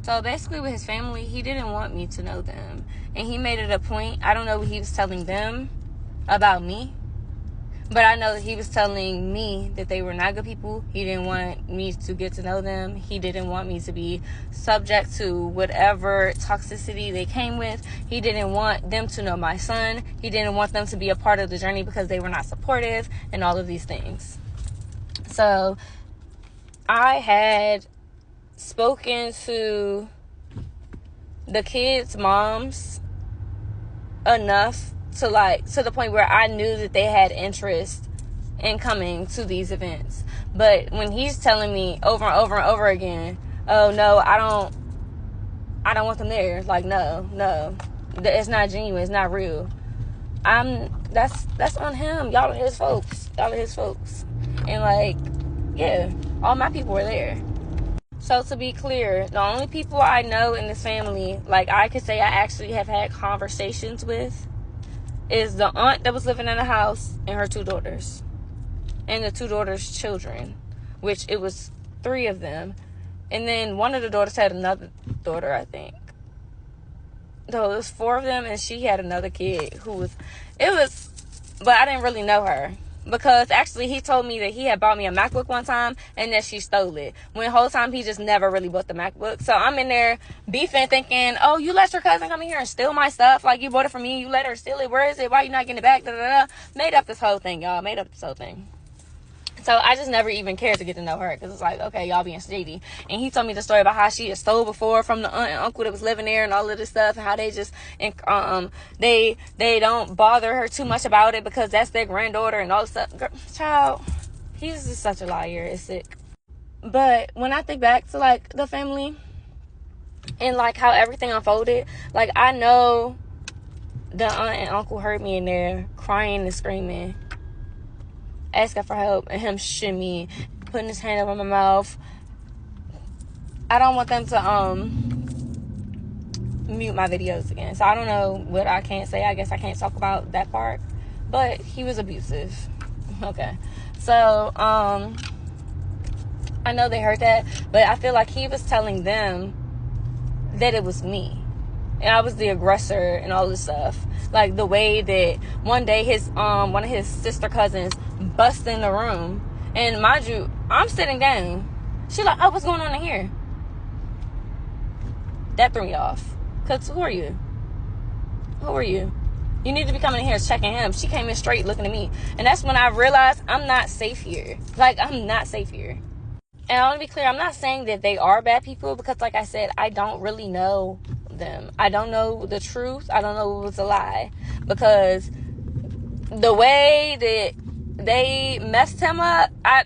So basically with his family, he didn't want me to know them. And he made it a point. I don't know what he was telling them about me. But I know that he was telling me that they were not good people. He didn't want me to get to know them. He didn't want me to be subject to whatever toxicity they came with. He didn't want them to know my son. He didn't want them to be a part of the journey because they were not supportive and all of these things. So I had spoken to the kids' moms enough to the point where I knew that they had interest in coming to these events. But when he's telling me over and over and over again, oh no, I don't want them there. Like, no, it's not genuine, it's not real. That's on him. Y'all are his folks. And like, yeah, all my people were there. So to be clear, the only people I know in this family, like I could say I actually have had conversations with, is the aunt that was living in the house and her 2 daughters. And the 2 daughters' children, which it was 3 of them. And then one of the daughters had another daughter, I think. So it was 4 of them, and she had another kid but I didn't really know her. Because actually he told me that he had bought me a MacBook one time and that she stole it. When the whole time he just never really bought the MacBook. So I'm in there beefing, thinking, oh, you let your cousin come in here and steal my stuff? Like, you bought it from me, you let her steal it? Where is it? Why you not getting it back? Da, da, da. Made up this whole thing, y'all. So I just never even cared to get to know her, because it's like, okay, y'all being shady. And he told me the story about how she had stole before from the aunt and uncle that was living there and all of this stuff, and how they just they don't bother her too much about it because that's their granddaughter and all this stuff. Girl, child, he's just such a liar. It's sick. But when I think back to like the family and like how everything unfolded, like I know the aunt and uncle heard me in there crying and screaming, asking for help, and him shimmy, putting his hand over my mouth. I don't want them to mute my videos again, so I don't know what I can't say. I guess I can't talk about that part, but he was abusive. Okay, so I know they heard that, but I feel like he was telling them that it was me and I was the aggressor and all this stuff. Like the way that one day his one of his sister cousins bust in the room, and mind you, I'm sitting down. She's like, oh, what's going on in here? That threw me off. Cause who are you? You need to be coming in here checking him. She came in straight looking at me, and that's when I realized I'm not safe here. I'm not safe here. And I want to be clear, I'm not saying that they are bad people, because like I said, I don't really know them. I don't know the truth. I don't know what was a lie, because the way that they messed him up, I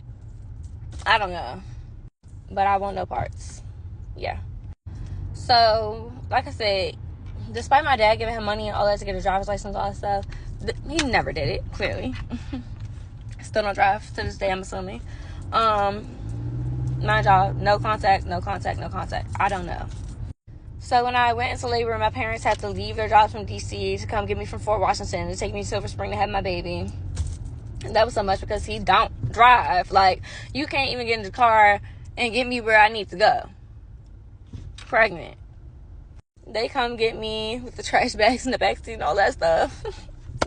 don't know, but I want no parts. Yeah. So like I said, despite my dad giving him money and all that to get a driver's license, all that stuff, he never did it, clearly. Still don't drive to this day, I'm assuming. My job, no contact. I don't know. So when I went into labor, my parents had to leave their jobs from DC to come get me from Fort Washington to take me to Silver Spring to have my baby. And that was so much because he don't drive. Like, you can't even get in the car and get me where I need to go. Pregnant. They come get me with the trash bags in the backseat and all that stuff.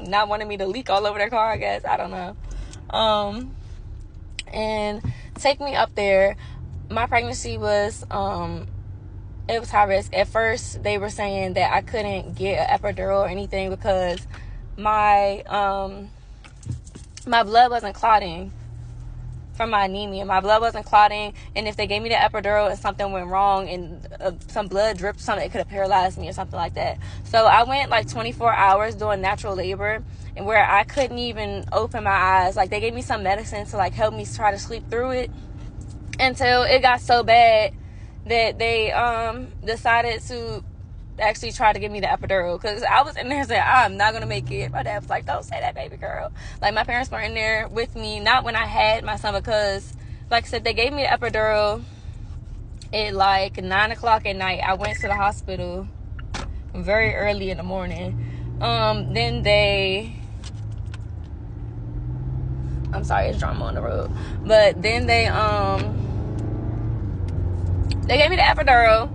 Not wanting me to leak all over their car, I guess. I don't know. And take me up there. My pregnancy was it was high risk. At first they were saying that I couldn't get an epidural or anything because my blood wasn't clotting from my anemia. My blood wasn't clotting, and if they gave me the epidural and something went wrong and some blood dripped, something, it could have paralyzed me or something like that. So I went like 24 hours doing natural labor, and where I couldn't even open my eyes. Like, they gave me some medicine to like help me try to sleep through it, until it got so bad that they decided to actually try to give me the epidural, because I was in there saying, I'm not gonna make it. My dad was like, don't say that, baby girl. Like, my parents were in there with me, not when I had my son, because like I said, they gave me the epidural at like 9 o'clock at night. I went to the hospital very early in the morning. Then I'm sorry, it's drama on the road. But then they gave me the epidural.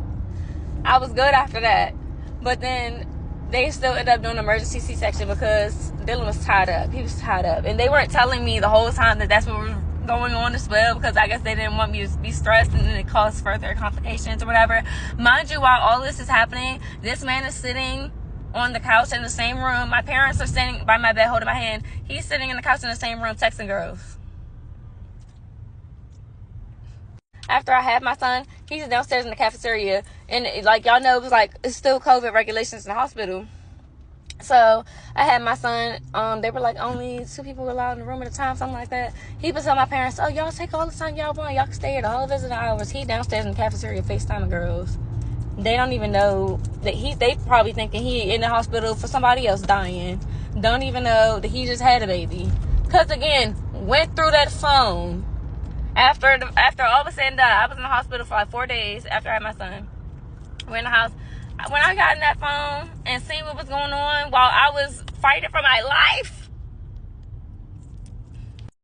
I was good after that. But then they still ended up doing emergency C-section because Dylan was tied up. He was tied up. And they weren't telling me the whole time that that's what was going on as well, because I guess they didn't want me to be stressed and then it caused further complications or whatever. Mind you, while all this is happening, this man is sitting on the couch in the same room. My parents are sitting by my bed holding my hand. He's sitting in the couch in the same room texting girls. After I had my son, he's downstairs in the cafeteria. And like y'all know, it was like, it's still COVID regulations in the hospital. So I had my son, they were like only 2 people allowed in the room at a time, something like that. He would tell my parents, oh, y'all take all the time y'all want. Y'all can stay here the whole visit hours. He downstairs in the cafeteria FaceTiming girls. They don't even know that they probably thinking he in the hospital for somebody else dying. Don't even know that he just had a baby. Because again, went through that phone. After all was said and done, I was in the hospital for like 4 days after I had my son. We're in the house. When I got in that phone and seen what was going on while I was fighting for my life,